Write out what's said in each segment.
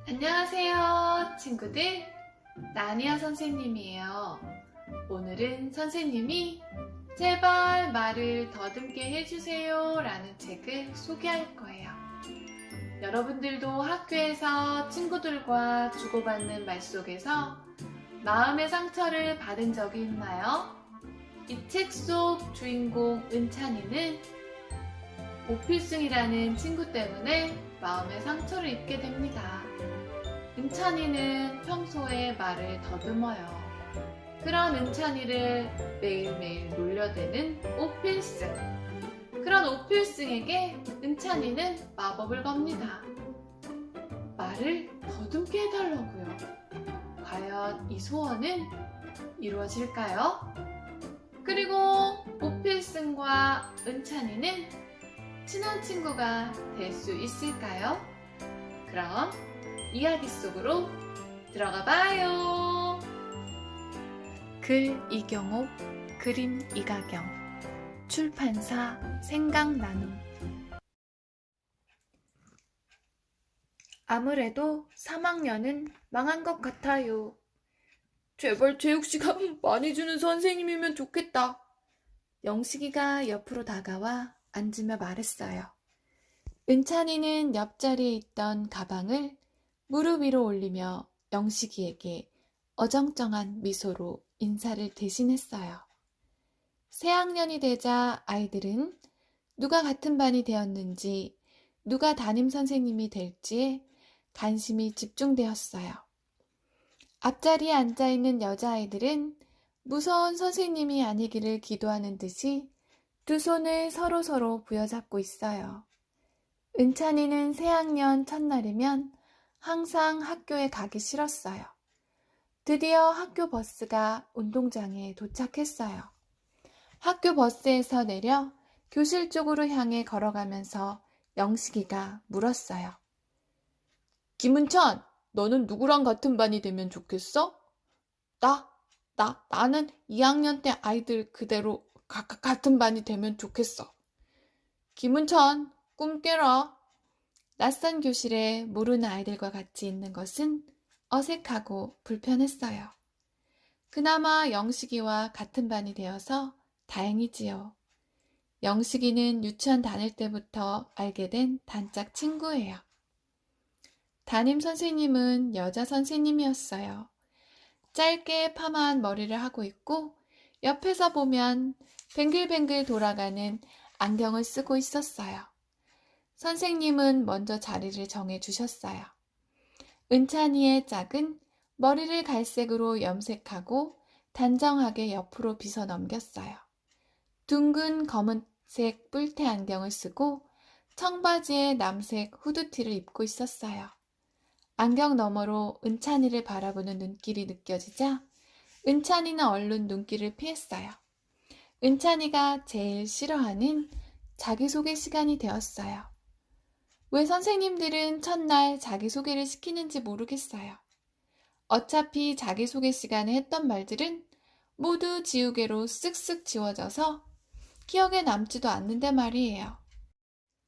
안녕하세요, 친구들. 나니아 선생님이에요. 오늘은 선생님이 제발 말을 더듬게 해주세요 라는 책을 소개할 거예요. 여러분들도 학교에서 친구들과 주고받는 말 속에서 마음의 상처를 받은 적이 있나요? 이 책 속 주인공 은찬이는 오필승이라는 친구 때문에 마음의 상처를 입게 됩니다. 은찬이는 평소에 말을 더듬어요. 그런 은찬이를 매일매일 놀려대는 오필승. 그런 오필승에게 은찬이는 마법을 겁니다. 말을 더듬게 해달라고요. 과연 이 소원은 이루어질까요? 그리고 오필승과 은찬이는 친한 친구가 될 수 있을까요? 그럼 이야기 속으로 들어가 봐요. 글 이경옥, 그림 이가경, 출판사 생각나눔. 아무래도 3학년은 망한 것 같아요. 제발 체육시간 많이 주는 선생님이면 좋겠다. 영식이가 옆으로 다가와 앉으며 말했어요. 은찬이는 옆자리에 있던 가방을 무릎 위로 올리며 영식이에게 어정쩡한 미소로 인사를 대신했어요. 새 학년이 되자 아이들은 누가 같은 반이 되었는지, 누가 담임 선생님이 될지에 관심이 집중되었어요. 앞자리에 앉아있는 여자아이들은 무서운 선생님이 아니기를 기도하는 듯이 두 손을 서로 부여잡고 있어요. 은찬이는 새 학년 첫날이면 항상 학교에 가기 싫었어요. 드디어 학교 버스가 운동장에 도착했어요. 학교 버스에서 내려 교실 쪽으로 향해 걸어가면서 영식이가 물었어요. 김은찬, 너는 누구랑 같은 반이 되면 좋겠어? 나는 2학년 때 아이들 그대로 같은 반이 되면 좋겠어. 김은찬, 꿈 깨라. 낯선 교실에 모르는 아이들과 같이 있는 것은 어색하고 불편했어요. 그나마 영식이와 같은 반이 되어서 다행이지요. 영식이는 유치원 다닐 때부터 알게 된 단짝 친구예요. 담임 선생님은 여자 선생님이었어요. 짧게 파마한 머리를 하고 있고 옆에서 보면 뱅글뱅글 돌아가는 안경을 쓰고 있었어요. 선생님은 먼저 자리를 정해주셨어요. 은찬이의 짝은 머리를 갈색으로 염색하고 단정하게 옆으로 빗어 넘겼어요. 둥근 검은색 뿔테 안경을 쓰고 청바지에 남색 후드티를 입고 있었어요. 안경 너머로 은찬이를 바라보는 눈길이 느껴지자 은찬이는 얼른 눈길을 피했어요. 은찬이가 제일 싫어하는 자기소개 시간이 되었어요. 왜 선생님들은 첫날 자기소개를 시키는지 모르겠어요. 어차피 자기소개 시간에 했던 말들은 모두 지우개로 쓱쓱 지워져서 기억에 남지도 않는데 말이에요.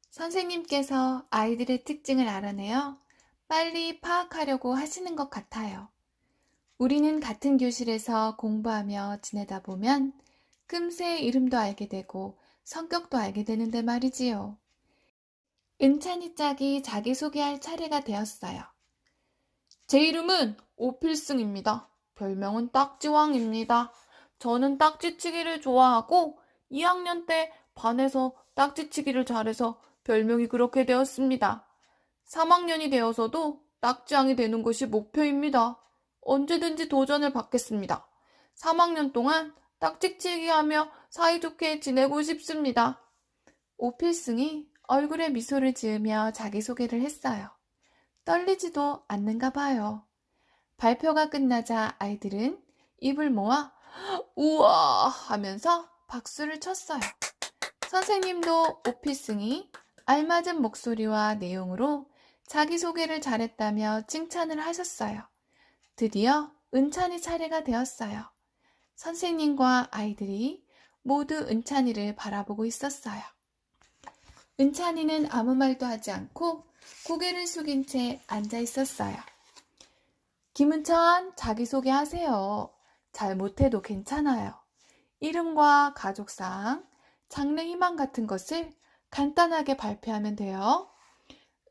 선생님께서 아이들의 특징을 알아내어 빨리 파악하려고 하시는 것 같아요. 우리는 같은 교실에서 공부하며 지내다 보면 금세 이름도 알게 되고 성격도 알게 되는데 말이지요. 은찬이 짝이 자기소개할 차례가 되었어요. 제 이름은 오필승입니다. 별명은 딱지왕입니다. 저는 딱지치기를 좋아하고 2학년 때 반에서 딱지치기를 잘해서 별명이 그렇게 되었습니다. 3학년이 되어서도 딱지왕이 되는 것이 목표입니다. 언제든지 도전을 받겠습니다. 3학년 동안 딱지치기 하며 사이좋게 지내고 싶습니다. 오필승이 얼굴에 미소를 지으며 자기소개를 했어요. 떨리지도 않는가 봐요. 발표가 끝나자 아이들은 입을 모아 우와 하면서 박수를 쳤어요. 선생님도 오필승이 알맞은 목소리와 내용으로 자기소개를 잘했다며 칭찬을 하셨어요. 드디어 은찬이 차례가 되었어요. 선생님과 아이들이 모두 은찬이를 바라보고 있었어요. 은찬이는 아무 말도 하지 않고 고개를 숙인 채 앉아 있었어요. 김은찬, 자기소개하세요. 잘 못해도 괜찮아요. 이름과 가족사항, 장래 희망 같은 것을 간단하게 발표하면 돼요.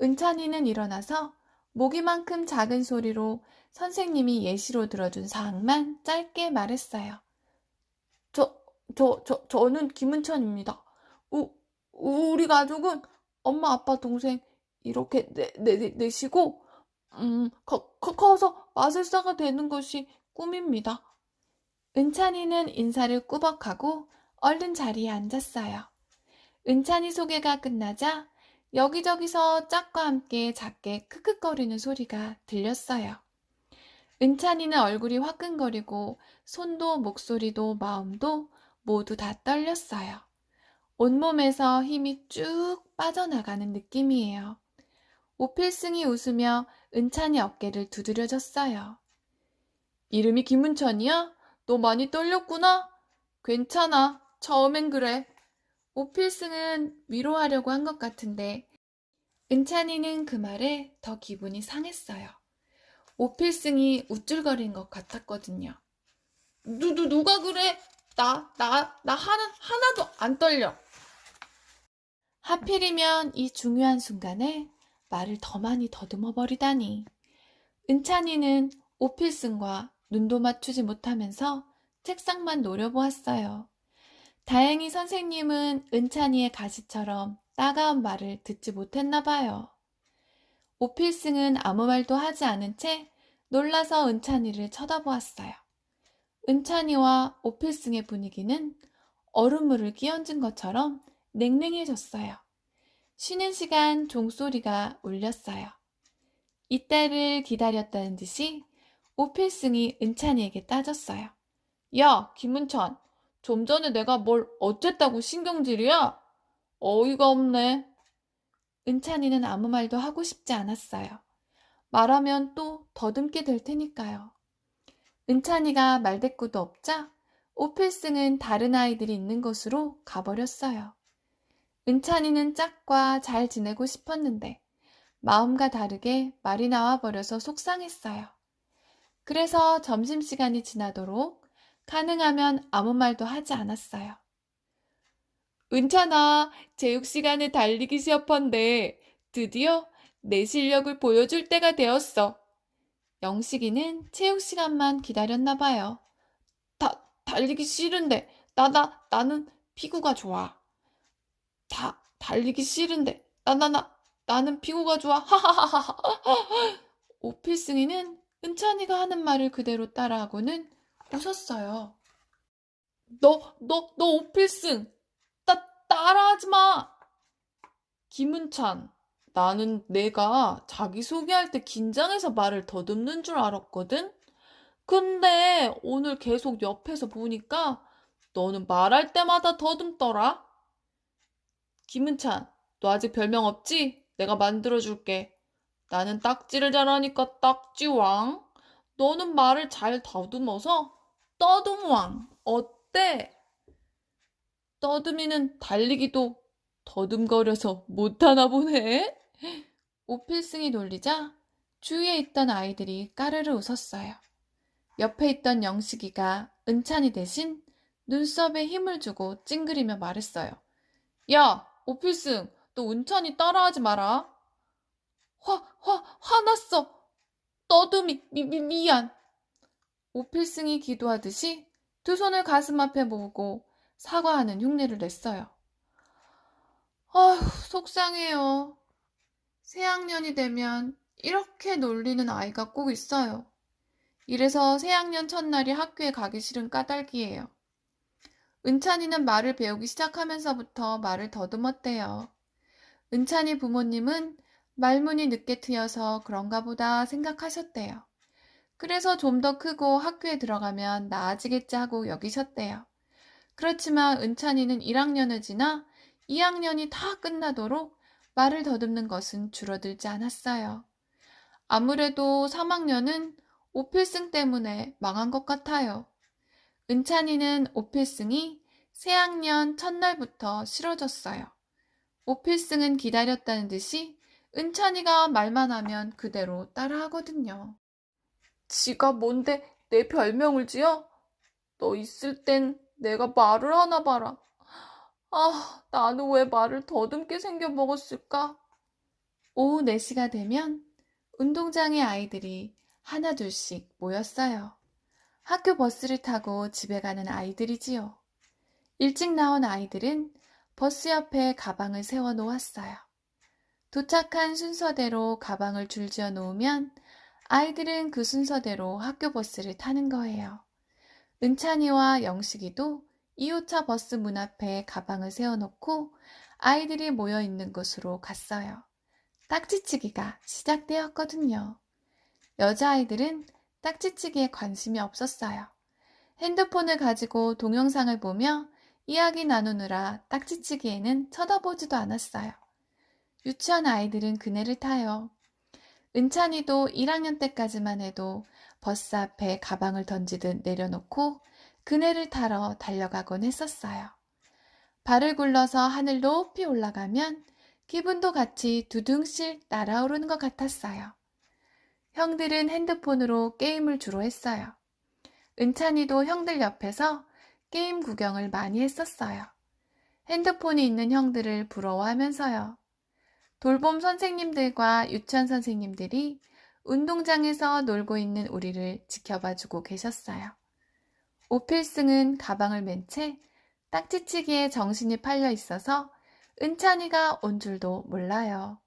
은찬이는 일어나서 모기만큼 작은 소리로 선생님이 예시로 들어준 사항만 짧게 말했어요. 저는 김은찬입니다. 우리 가족은 엄마, 아빠, 동생 이렇게 넷이고, 커서 마술사가 되는 것이 꿈입니다. 은찬이는 인사를 꾸벅하고 얼른 자리에 앉았어요. 은찬이 소개가 끝나자 여기저기서 짝과 함께 작게 크크거리는 소리가 들렸어요. 은찬이는 얼굴이 화끈거리고 손도 목소리도 마음도 모두 다 떨렸어요. 온몸에서 힘이 쭉 빠져나가는 느낌이에요. 오필승이 웃으며 은찬이 어깨를 두드려줬어요. 이름이 김은찬이야? 너 많이 떨렸구나? 괜찮아. 처음엔 그래. 오필승은 위로하려고 한 것 같은데 은찬이는 그 말에 더 기분이 상했어요. 오필승이 우쭐거리는 것 같았거든요. 누가 그래? 나 하나도 안 떨려. 하필이면 이 중요한 순간에 말을 더 많이 더듬어 버리다니. 은찬이는 오필승과 눈도 맞추지 못하면서 책상만 노려보았어요. 다행히 선생님은 은찬이의 가시처럼 따가운 말을 듣지 못했나 봐요. 오필승은 아무 말도 하지 않은 채 놀라서 은찬이를 쳐다보았어요. 은찬이와 오필승의 분위기는 얼음물을 끼얹은 것처럼 냉랭해졌어요. 쉬는 시간 종소리가 울렸어요. 이때를 기다렸다는 듯이 오필승이 은찬이에게 따졌어요. 야, 김은찬, 좀 전에 내가 뭘 어쨌다고 신경질이야? 어이가 없네. 은찬이는 아무 말도 하고 싶지 않았어요. 말하면 또 더듬게 될 테니까요. 은찬이가 말대꾸도 없자 오필승은 다른 아이들이 있는 곳으로 가버렸어요. 은찬이는 짝과 잘 지내고 싶었는데 마음과 다르게 말이 나와버려서 속상했어요. 그래서 점심시간이 지나도록 가능하면 아무 말도 하지 않았어요. 은찬아, 체육시간에 달리기 시합한데 드디어 내 실력을 보여줄 때가 되었어. 영식이는 체육시간만 기다렸나 봐요. 달리기 싫은데, 나는 피구가 좋아. 달리기 싫은데, 나는 피구가 좋아. 하하하하. 오필승이는 은찬이가 하는 말을 그대로 따라하고는 웃었어요. 너 오필승. 따라하지 마. 김은찬. 나는 내가 자기소개할 때 긴장해서 말을 더듬는 줄 알았거든? 근데 오늘 계속 옆에서 보니까 너는 말할 때마다 더듬더라? 김은찬, 너 아직 별명 없지? 내가 만들어줄게. 나는 딱지를 잘하니까 딱지왕. 너는 말을 잘 더듬어서 떠듬왕. 어때? 떠듬이는 달리기도 더듬거려서 못하나 보네. 오필승이 놀리자 주위에 있던 아이들이 까르르 웃었어요. 옆에 있던 영식이가 은찬이 대신 눈썹에 힘을 주고 찡그리며 말했어요. 야, 오필승, 너 은찬이 따라하지 마라. 화났어. 떠듬이, 미안. 오필승이 기도하듯이 두 손을 가슴 앞에 모으고 사과하는 흉내를 냈어요. 아휴, 속상해요. 새학년이 되면 이렇게 놀리는 아이가 꼭 있어요. 이래서 새학년 첫날이 학교에 가기 싫은 까닭이에요. 은찬이는 말을 배우기 시작하면서부터 말을 더듬었대요. 은찬이 부모님은 말문이 늦게 트여서 그런가 보다 생각하셨대요. 그래서 좀 더 크고 학교에 들어가면 나아지겠지 하고 여기셨대요. 그렇지만 은찬이는 1학년을 지나 2학년이 다 끝나도록 말을 더듬는 것은 줄어들지 않았어요. 아무래도 3학년은 오필승 때문에 망한 것 같아요. 은찬이는 오필승이 새학년 첫날부터 싫어졌어요. 오필승은 기다렸다는 듯이 은찬이가 말만 하면 그대로 따라하거든요. 지가 뭔데 내 별명을 지어? 너 있을 땐 내가 말을 하나 봐라. 아, 나는 왜 말을 더듬게 생겨 먹었을까? 오후 4시가 되면 운동장에 아이들이 하나둘씩 모였어요. 학교 버스를 타고 집에 가는 아이들이지요. 일찍 나온 아이들은 버스 옆에 가방을 세워 놓았어요. 도착한 순서대로 가방을 줄지어 놓으면 아이들은 그 순서대로 학교 버스를 타는 거예요. 은찬이와 영식이도 2호차 버스 문 앞에 가방을 세워놓고 아이들이 모여 있는 곳으로 갔어요. 딱지치기가 시작되었거든요. 여자아이들은 딱지치기에 관심이 없었어요. 핸드폰을 가지고 동영상을 보며 이야기 나누느라 딱지치기에는 쳐다보지도 않았어요. 유치원 아이들은 그네를 타요. 은찬이도 1학년 때까지만 해도 버스 앞에 가방을 던지듯 내려놓고 그네를 타러 달려가곤 했었어요. 발을 굴러서 하늘 높이 올라가면 기분도 같이 두둥실 날아오르는 것 같았어요. 형들은 핸드폰으로 게임을 주로 했어요. 은찬이도 형들 옆에서 게임 구경을 많이 했었어요. 핸드폰이 있는 형들을 부러워하면서요. 돌봄 선생님들과 유치원 선생님들이 운동장에서 놀고 있는 우리를 지켜봐주고 계셨어요. 오필승은 가방을 맨 채 딱지치기에 정신이 팔려 있어서 은찬이가 온 줄도 몰라요.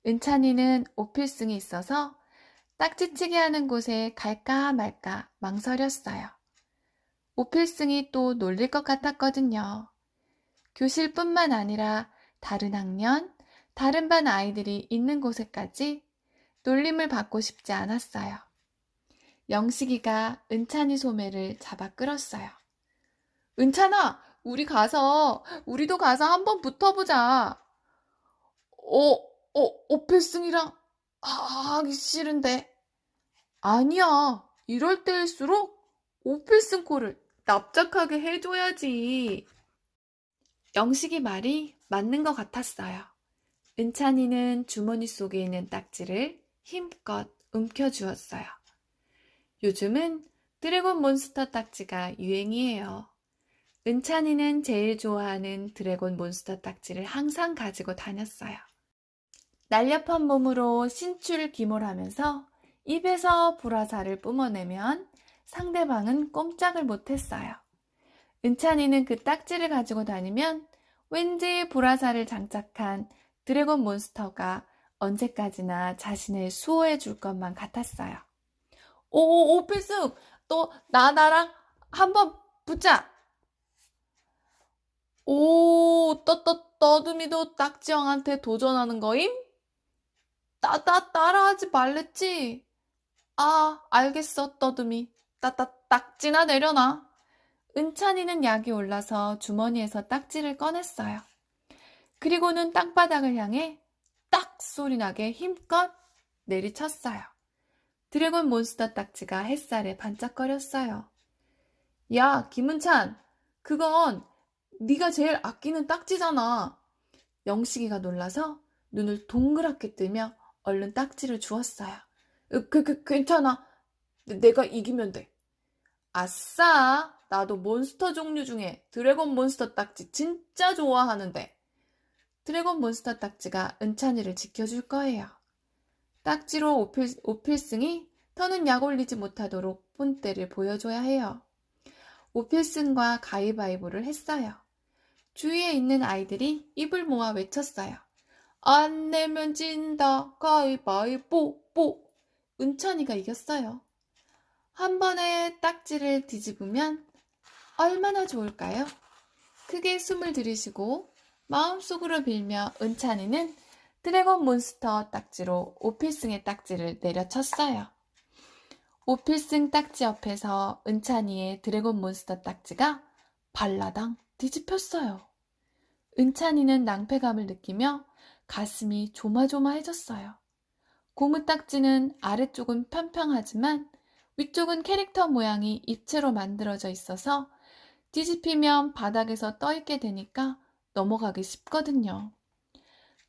은찬이는 오필승이 있어서 딱지치기 하는 곳에 갈까 말까 망설였어요. 오필승이 또 놀릴 것 같았거든요. 교실뿐만 아니라 다른 학년, 다른 반 아이들이 있는 곳에까지 놀림을 받고 싶지 않았어요. 영식이가 은찬이 소매를 잡아 끌었어요. 은찬아, 우리도 가서 한번 붙어보자. 오필승이랑 하기 싫은데. 아니야, 이럴 때일수록 오필승 꼴을 납작하게 해줘야지. 영식이 말이 맞는 것 같았어요. 은찬이는 주머니 속에 있는 딱지를 힘껏 움켜쥐었어요. 요즘은 드래곤 몬스터 딱지가 유행이에요. 은찬이는 제일 좋아하는 드래곤 몬스터 딱지를 항상 가지고 다녔어요. 날렵한 몸으로 신출 기몰하면서 입에서 불화살을 뿜어내면 상대방은 꼼짝을 못했어요. 은찬이는 그 딱지를 가지고 다니면 왠지 불화살을 장착한 드래곤 몬스터가 언제까지나 자신을 수호해 줄 것만 같았어요. 오필승! 나랑 한번 붙자! 떠듬이도 딱지왕한테 도전하는 거임? 따라하지 말랬지? 아, 알겠어, 떠듬이. 딱지나 내려놔. 은찬이는 약이 올라서 주머니에서 딱지를 꺼냈어요. 그리고는 땅바닥을 향해 딱 소리 나게 힘껏 내리쳤어요. 드래곤 몬스터 딱지가 햇살에 반짝거렸어요. 야, 김은찬, 그건 네가 제일 아끼는 딱지잖아. 영식이가 놀라서 눈을 동그랗게 뜨며 얼른 딱지를 주었어요. 괜찮아. 내가 이기면 돼. 아싸, 나도 몬스터 종류 중에 드래곤 몬스터 딱지 진짜 좋아하는데. 드래곤 몬스터 딱지가 은찬이를 지켜줄 거예요. 딱지로 오필승이 더는 약 올리지 못하도록 본때를 보여줘야 해요. 오필승과 가위바위보를 했어요. 주위에 있는 아이들이 입을 모아 외쳤어요. 안 내면 진다. 가위바위보. 은찬이가 이겼어요. 한 번에 딱지를 뒤집으면 얼마나 좋을까요? 크게 숨을 들이쉬고 마음속으로 빌며 은찬이는 드래곤 몬스터 딱지로 오필승의 딱지를 내려쳤어요. 오필승 딱지 옆에서 은찬이의 드래곤 몬스터 딱지가 발라당 뒤집혔어요. 은찬이는 낭패감을 느끼며 가슴이 조마조마해졌어요. 고무 딱지는 아래쪽은 평평하지만 위쪽은 캐릭터 모양이 입체로 만들어져 있어서 뒤집히면 바닥에서 떠있게 되니까 넘어가기 쉽거든요.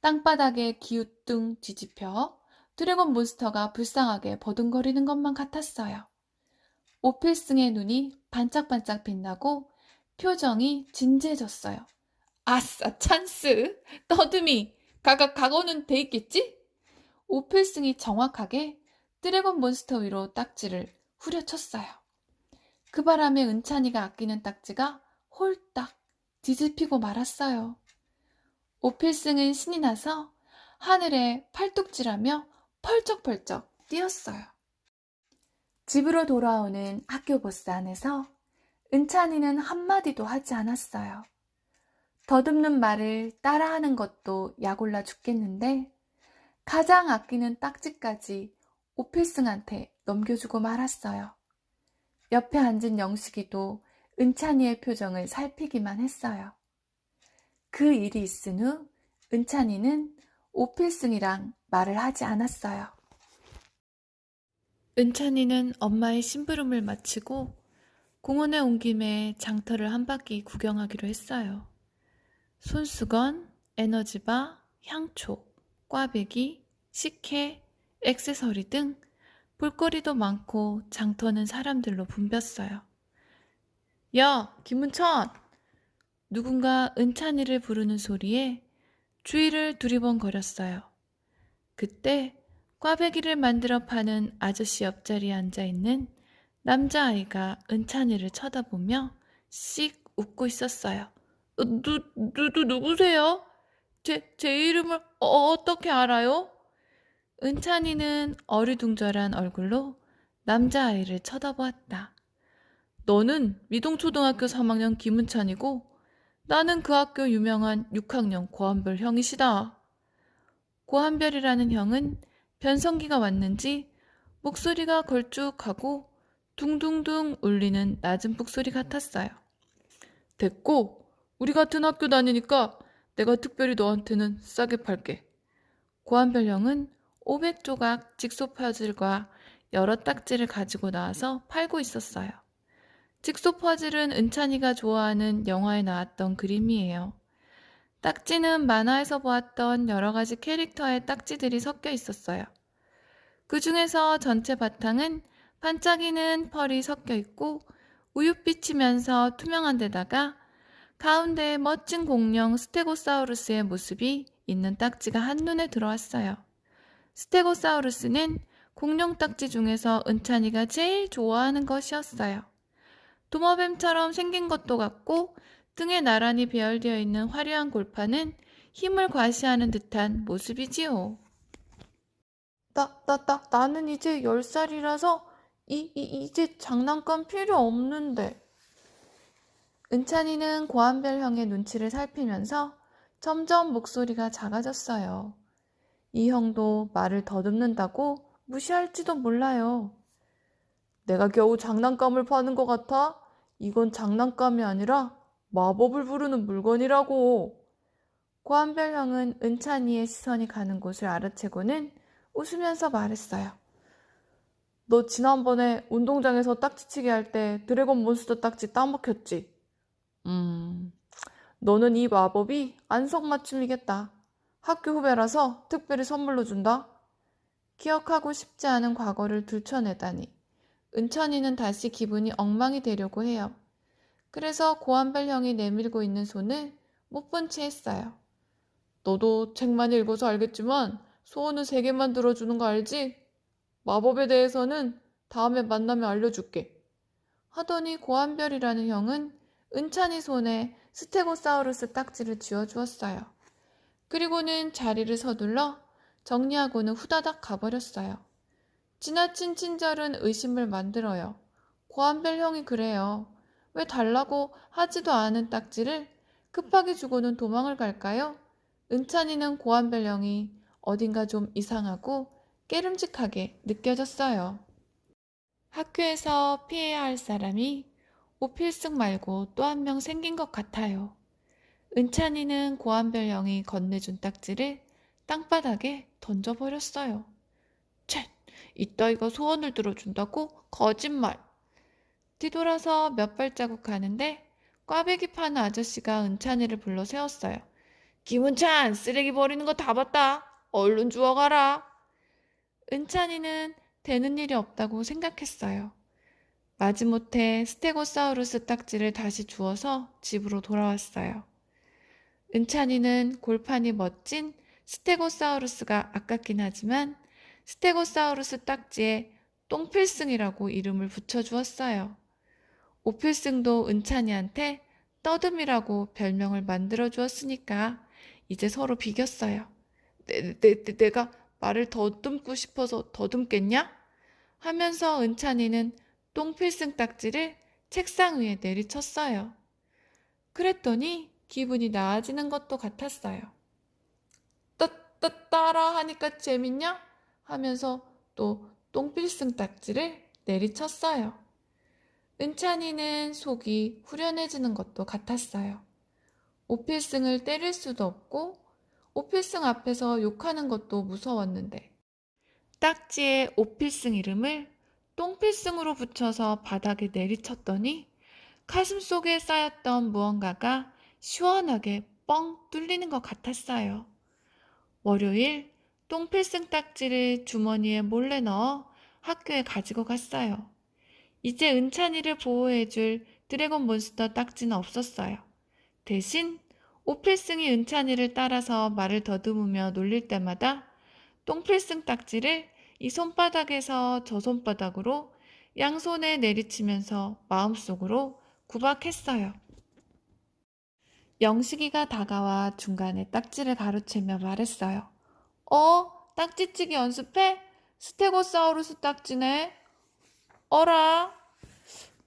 땅바닥에 기우뚱 뒤집혀 드래곤 몬스터가 불쌍하게 버둥거리는 것만 같았어요. 오필승의 눈이 반짝반짝 빛나고 표정이 진지해졌어요. 아싸, 찬스! 떠듬이! 각오는 돼 있겠지? 오필승이 정확하게 드래곤 몬스터 위로 딱지를 후려쳤어요. 그 바람에 은찬이가 아끼는 딱지가 홀딱 뒤집히고 말았어요. 오필승은 신이 나서 하늘에 팔뚝질하며 펄쩍펄쩍 뛰었어요. 집으로 돌아오는 학교 버스 안에서 은찬이는 한마디도 하지 않았어요. 더듬는 말을 따라하는 것도 약올라 죽겠는데 가장 아끼는 딱지까지 오필승한테 넘겨주고 말았어요. 옆에 앉은 영식이도 은찬이의 표정을 살피기만 했어요. 그 일이 있은 후 은찬이는 오필승이랑 말을 하지 않았어요. 은찬이는 엄마의 심부름을 마치고 공원에 온 김에 장터를 한 바퀴 구경하기로 했어요. 손수건, 에너지바, 향초, 꽈배기, 식혜, 액세서리 등 볼거리도 많고 장터는 사람들로 붐볐어요. 야, 김은찬! 누군가 은찬이를 부르는 소리에 주위를 두리번거렸어요. 그때 꽈배기를 만들어 파는 아저씨 옆자리에 앉아있는 남자아이가 은찬이를 쳐다보며 씩 웃고 있었어요. 누구세요? 제 이름을 어떻게 알아요? 은찬이는 어리둥절한 얼굴로 남자아이를 쳐다보았다. 너는 미동초등학교 3학년 김은찬이고 나는 그 학교 유명한 6학년 고한별 형이시다. 고한별이라는 형은 변성기가 왔는지 목소리가 걸쭉하고 둥둥둥 울리는 낮은 목소리 같았어요. 됐고, 우리 같은 학교 다니니까 내가 특별히 너한테는 싸게 팔게. 고한별 형은 500조각 직소 퍼즐과 여러 딱지를 가지고 나와서 팔고 있었어요. 직소 퍼즐은 은찬이가 좋아하는 영화에 나왔던 그림이에요. 딱지는 만화에서 보았던 여러 가지 캐릭터의 딱지들이 섞여 있었어요. 그 중에서 전체 바탕은 반짝이는 펄이 섞여 있고 우윳빛이면서 투명한 데다가 가운데에 멋진 공룡 스테고사우루스의 모습이 있는 딱지가 한눈에 들어왔어요. 스테고사우루스는 공룡 딱지 중에서 은찬이가 제일 좋아하는 것이었어요. 도마뱀처럼 생긴 것도 같고 등에 나란히 배열되어 있는 화려한 골판은 힘을 과시하는 듯한 모습이지요. 나는 이제 10살이라서 이제 장난감 필요 없는데. 은찬이는 고한별 형의 눈치를 살피면서 점점 목소리가 작아졌어요. 이 형도 말을 더듬는다고 무시할지도 몰라요. 내가 겨우 장난감을 파는 것 같아? 이건 장난감이 아니라 마법을 부르는 물건이라고. 고한별 형은 은찬이의 시선이 가는 곳을 알아채고는 웃으면서 말했어요. 너 지난번에 운동장에서 딱지치기 할 때 드래곤 몬스터 딱지 따먹혔지? 너는 이 마법이 안성맞춤이겠다. 학교 후배라서 특별히 선물로 준다. 기억하고 싶지 않은 과거를 들춰내다니. 은찬이는 다시 기분이 엉망이 되려고 해요. 그래서 고한별 형이 내밀고 있는 손을 못 본 채 했어요. 너도 책만 읽어서 알겠지만 소원은 3개만 들어주는 거 알지? 마법에 대해서는 다음에 만나면 알려줄게. 하더니 고한별이라는 형은 은찬이 손에 스테고사우루스 딱지를 쥐어주었어요. 그리고는 자리를 서둘러 정리하고는 후다닥 가버렸어요. 지나친 친절은 의심을 만들어요. 고한별 형이 그래요. 왜 달라고 하지도 않은 딱지를 급하게 주고는 도망을 갈까요? 은찬이는 고한별 형이 어딘가 좀 이상하고 깨름직하게 느껴졌어요. 학교에서 피해야 할 사람이 오필승 말고 또 한 명 생긴 것 같아요. 은찬이는 고한별 형이 건네준 딱지를 땅바닥에 던져버렸어요. 쳇! 이따위가 소원을 들어준다고? 거짓말! 뒤돌아서 몇 발자국 가는데 꽈배기 파는 아저씨가 은찬이를 불러 세웠어요. 김은찬, 쓰레기 버리는 거 다 봤다. 얼른 주워가라. 은찬이는 되는 일이 없다고 생각했어요. 마지못해 스테고사우루스 딱지를 다시 주워서 집으로 돌아왔어요. 은찬이는 골판이 멋진 스테고사우루스가 아깝긴 하지만 스테고사우루스 딱지에 똥필승이라고 이름을 붙여주었어요. 오필승도 은찬이한테 떠듬이라고 별명을 만들어 주었으니까 이제 서로 비겼어요. 내가 말을 더듬고 싶어서 더듬겠냐? 하면서 은찬이는 똥필승 딱지를 책상 위에 내리쳤어요. 그랬더니 기분이 나아지는 것도 같았어요. 따라 하니까 재밌냐? 하면서 또 똥필승 딱지를 내리쳤어요. 은찬이는 속이 후련해지는 것도 같았어요. 오필승을 때릴 수도 없고 오필승 앞에서 욕하는 것도 무서웠는데 딱지에 오필승 이름을 똥필승으로 붙여서 바닥에 내리쳤더니 가슴 속에 쌓였던 무언가가 시원하게 뻥 뚫리는 것 같았어요. 월요일 똥필승 딱지를 주머니에 몰래 넣어 학교에 가지고 갔어요. 이제 은찬이를 보호해줄 드래곤 몬스터 딱지는 없었어요. 대신 오필승이 은찬이를 따라서 말을 더듬으며 놀릴 때마다 똥필승 딱지를 이 손바닥에서 저 손바닥으로 양손에 내리치면서 마음속으로 구박했어요. 영식이가 다가와 중간에 딱지를 가로채며 말했어요. 딱지치기 연습해? 스테고사우루스 딱지네. 어라?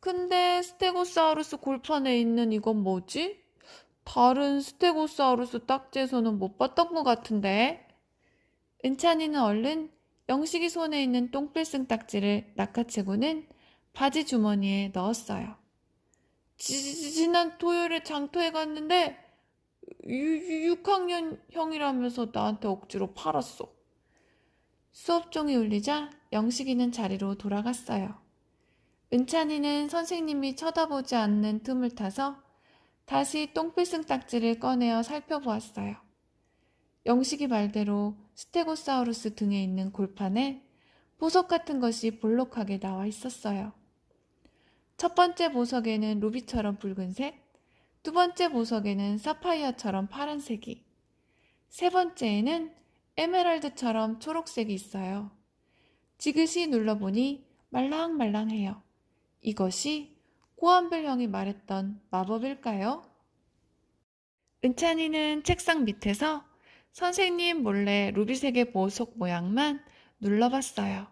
근데 스테고사우루스 골판에 있는 이건 뭐지? 다른 스테고사우루스 딱지에서는 못 봤던 것 같은데. 은찬이는 얼른 영식이 손에 있는 똥필승 딱지를 낚아채고는 바지 주머니에 넣었어요. 지난 토요일에 장터에 갔는데 6학년 형이라면서 나한테 억지로 팔았어. 수업종이 울리자 영식이는 자리로 돌아갔어요. 은찬이는 선생님이 쳐다보지 않는 틈을 타서 다시 똥필승 딱지를 꺼내어 살펴보았어요. 영식이 말대로 스테고사우루스 등에 있는 골판에 보석 같은 것이 볼록하게 나와 있었어요. 첫 번째 보석에는 루비처럼 붉은색, 두 번째 보석에는 사파이어처럼 파란색이, 세 번째에는 에메랄드처럼 초록색이 있어요. 지그시 눌러보니 말랑말랑해요. 이것이 고한별 형이 말했던 마법일까요? 은찬이는 책상 밑에서 선생님 몰래 루비색의 보석 모양만 눌러봤어요.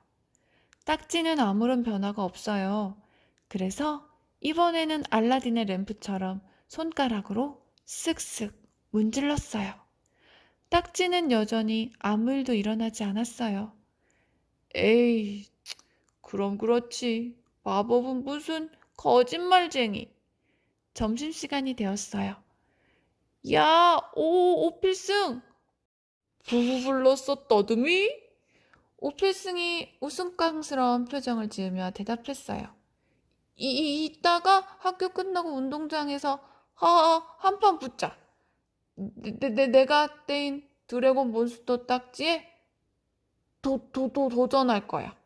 딱지는 아무런 변화가 없어요. 그래서 이번에는 알라딘의 램프처럼 손가락으로 쓱쓱 문질렀어요. 딱지는 여전히 아무 일도 일어나지 않았어요. 에이, 그럼 그렇지. 마법은 무슨 거짓말쟁이. 점심시간이 되었어요. 야, 오필승! 부부 불렀어, 떠듬이? 오필승이 웃음깡스러운 표정을 지으며 대답했어요. 이따가 학교 끝나고 운동장에서 한판 붙자. 내가 떼인 드래곤 몬스터 딱지에 도전할 거야.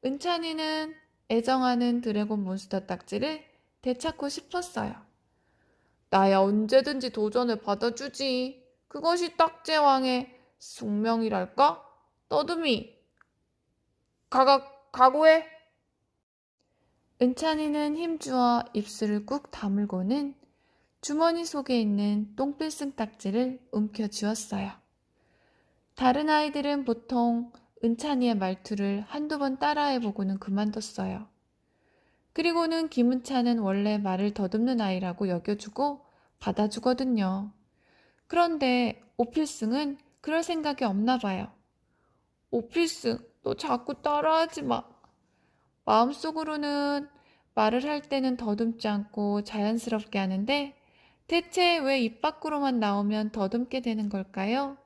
은찬이는 애정하는 드래곤 몬스터 딱지를 되찾고 싶었어요. 나야 언제든지 도전을 받아주지. 그것이 딱지왕의 숙명이랄까? 떠듬이, 각오해. 은찬이는 힘주어 입술을 꾹 다물고는 주머니 속에 있는 똥필승 딱지를 움켜쥐었어요. 다른 아이들은 보통 은찬이의 말투를 한두 번 따라해보고는 그만뒀어요. 그리고는 김은찬은 원래 말을 더듬는 아이라고 여겨주고 받아주거든요. 그런데 오필승은 그럴 생각이 없나 봐요. 오필승, 너 자꾸 따라하지 마. 마음속으로는 말을 할 때는 더듬지 않고 자연스럽게 하는데 대체 왜 입 밖으로만 나오면 더듬게 되는 걸까요?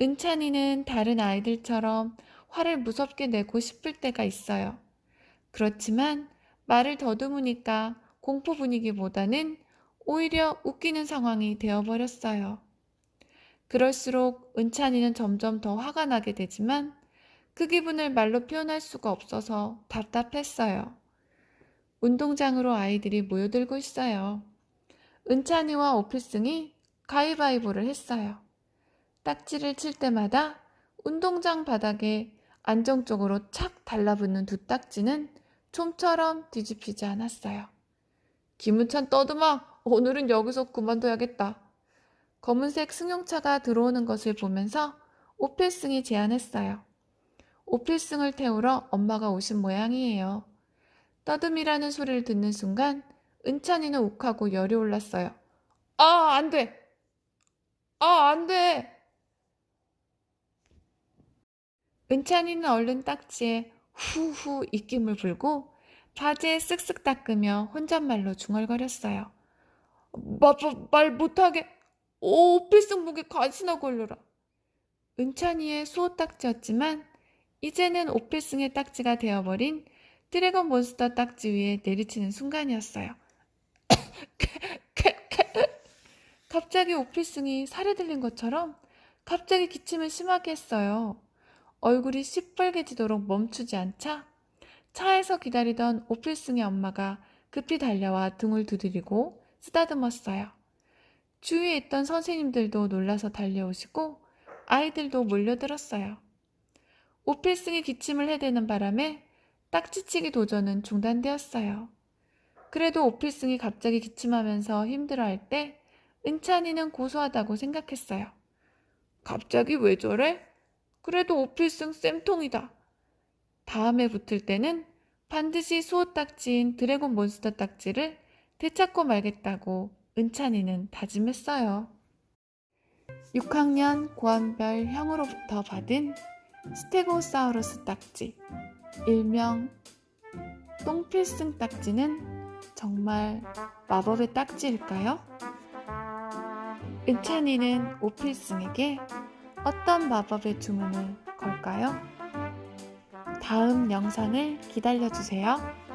은찬이는 다른 아이들처럼 화를 무섭게 내고 싶을 때가 있어요. 그렇지만 말을 더듬으니까 공포 분위기보다는 오히려 웃기는 상황이 되어버렸어요. 그럴수록 은찬이는 점점 더 화가 나게 되지만 그 기분을 말로 표현할 수가 없어서 답답했어요. 운동장으로 아이들이 모여들고 있어요. 은찬이와 오필승이 가위바위보를 했어요. 딱지를 칠 때마다 운동장 바닥에 안정적으로 착 달라붙는 두 딱지는 좀처럼 뒤집히지 않았어요. 김은찬 떠듬아, 오늘은 여기서 그만둬야겠다. 검은색 승용차가 들어오는 것을 보면서 오필승이 제안했어요. 오필승을 태우러 엄마가 오신 모양이에요. 떠듬이라는 소리를 듣는 순간 은찬이는 욱하고 열이 올랐어요. 아, 안 돼! 아, 안 돼! 은찬이는 얼른 딱지에 후후 입김을 불고 바지에 쓱쓱 닦으며 혼잣말로 중얼거렸어요. 말 못하게. 오필승 목에 가시나 걸려라. 은찬이의 수호 딱지였지만 이제는 오필승의 딱지가 되어버린 드래곤 몬스터 딱지 위에 내리치는 순간이었어요. 갑자기 오필승이 살에 들린 것처럼 갑자기 기침을 심하게 했어요. 얼굴이 시뻘개지도록 멈추지 않자 차에서 기다리던 오필승의 엄마가 급히 달려와 등을 두드리고 쓰다듬었어요. 주위에 있던 선생님들도 놀라서 달려오시고 아이들도 몰려들었어요. 오필승이 기침을 해대는 바람에 딱지치기 도전은 중단되었어요. 그래도 오필승이 갑자기 기침하면서 힘들어할 때 은찬이는 고소하다고 생각했어요. 갑자기 왜 저래? 그래도 오필승 쌤통이다. 다음에 붙을 때는 반드시 수호 딱지인 드래곤 몬스터 딱지를 되찾고 말겠다고 은찬이는 다짐했어요. 6학년 고한별 형으로부터 받은 스테고사우루스 딱지, 일명 똥필승 딱지는 정말 마법의 딱지일까요? 은찬이는 오필승에게 어떤 마법의 주문을 걸까요? 다음 영상을 기다려주세요.